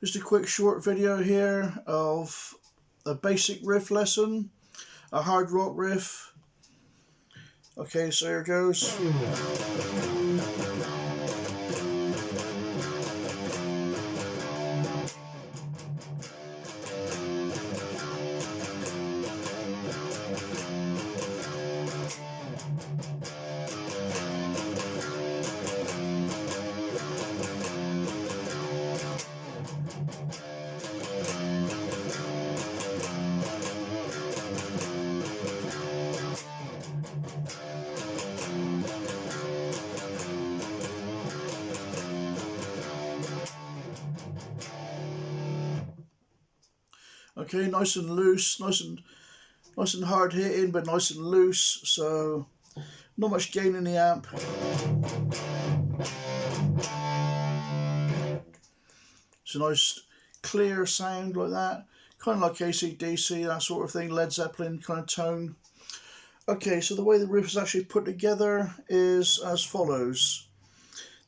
Just a quick short video here of a basic riff lesson, a hard rock riff. Okay, so here goes. Okay, nice and loose, nice and hard hitting, but nice and loose. So not much gain in the amp. It's a nice clear sound like that, kind of like AC/DC, that sort of thing, Led Zeppelin kind of tone. Okay, so the way the riff is actually put together is as follows.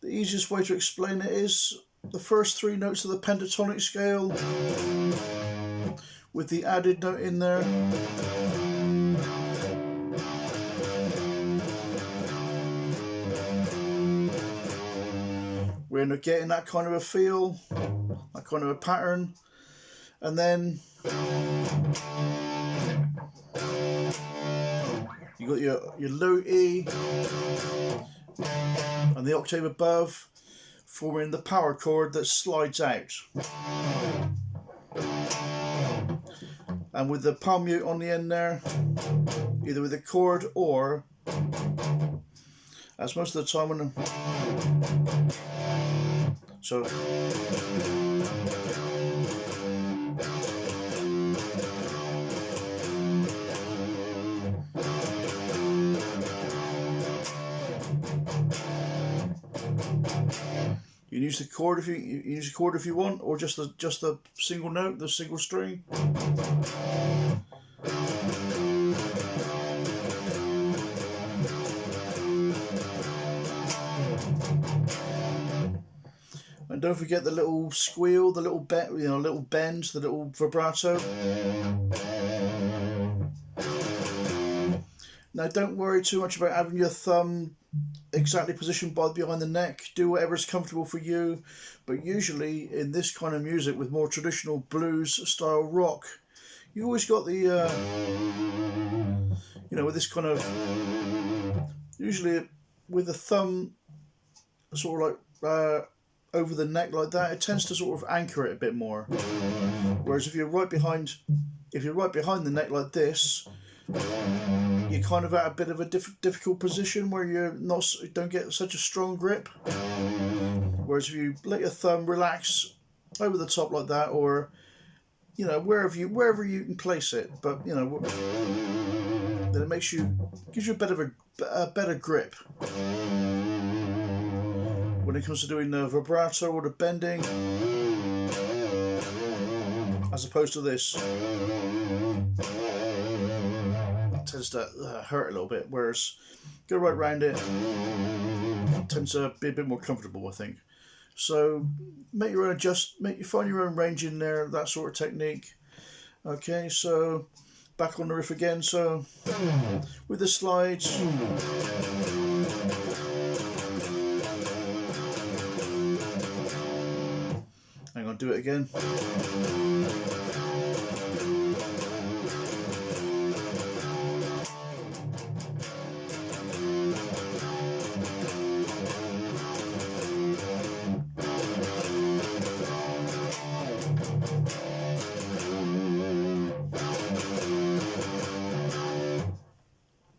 The easiest way to explain it is the first three notes of the pentatonic scale with the added note in there. We're getting that kind of a feel, that kind of a pattern, and then you got your low E and the octave above forming the power chord that slides out. And with the palm mute on the end there, either with a chord or, as most of the time when so you can use the chord if you want, or just the single note, the single string. And don't forget the little squeal, the little little bend, the little vibrato. Now don't worry too much about having your thumb exactly positioned behind the neck. Do whatever's comfortable for you, but usually in this kind of music with more traditional blues style rock, you always got the with this kind of, usually with the thumb sort of like over the neck like that, it tends to sort of anchor it a bit more. Whereas if you're right behind the neck like this, you're kind of at a bit of a difficult position where you don't get such a strong grip. Whereas if you let your thumb relax over the top like that, or wherever you can place it, but then it gives you a bit of a better grip when it comes to doing the vibrato or the bending, as opposed to this. Tends to hurt a little bit, whereas go right round it tends to be a bit more comfortable, I think. So make your own find your own range in there, that sort of technique. Okay, so back on the riff again. So with the slides, hang on, do it again.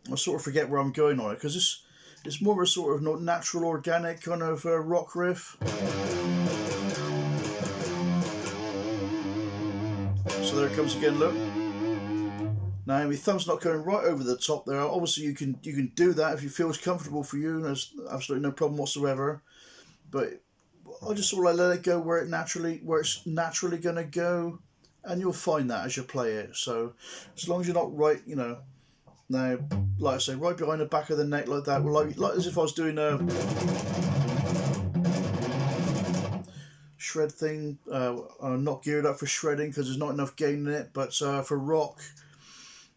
I sort of forget where I'm going on it, because it's more of a sort of natural, organic kind of rock riff. So there it comes again. Look. Now my thumb's not going right over the top there. Obviously you can do that if you feel it's comfortable for you. There's absolutely no problem whatsoever. But I just sort of let it go where it's naturally going to go, and you'll find that as you play it. So as long as you're not right, now, like I say, right behind the back of the neck like that, like as if I was doing a shred thing. I'm not geared up for shredding because there's not enough gain in it. But for rock,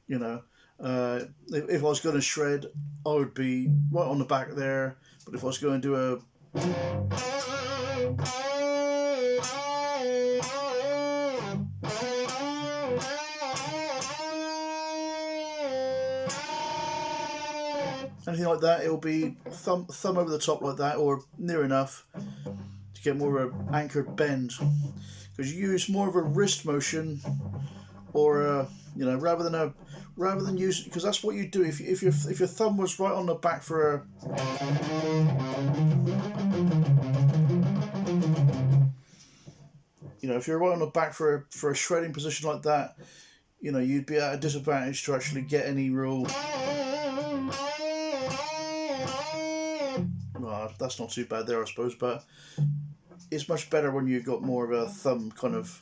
you know, if I was going to shred, I would be right on the back there. But if I was going to do a anything like that, it'll be thumb over the top like that, or near enough to get more of an anchored bend. Because you use more of a wrist motion, or you know, rather than use, because that's what you do if your thumb was right on the back for a if you're right on the back for a shredding position like that, you'd be at a disadvantage to actually get any real. Well, that's not too bad there, I suppose, but it's much better when you've got more of a thumb kind of,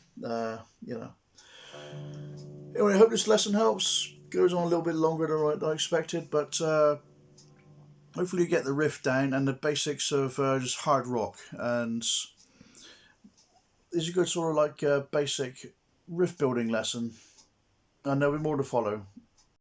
Anyway, I hope this lesson helps. Goes on a little bit longer than I expected, but hopefully you get the riff down and the basics of just hard rock. And this is a good sort of like basic riff building lesson. And there'll be more to follow.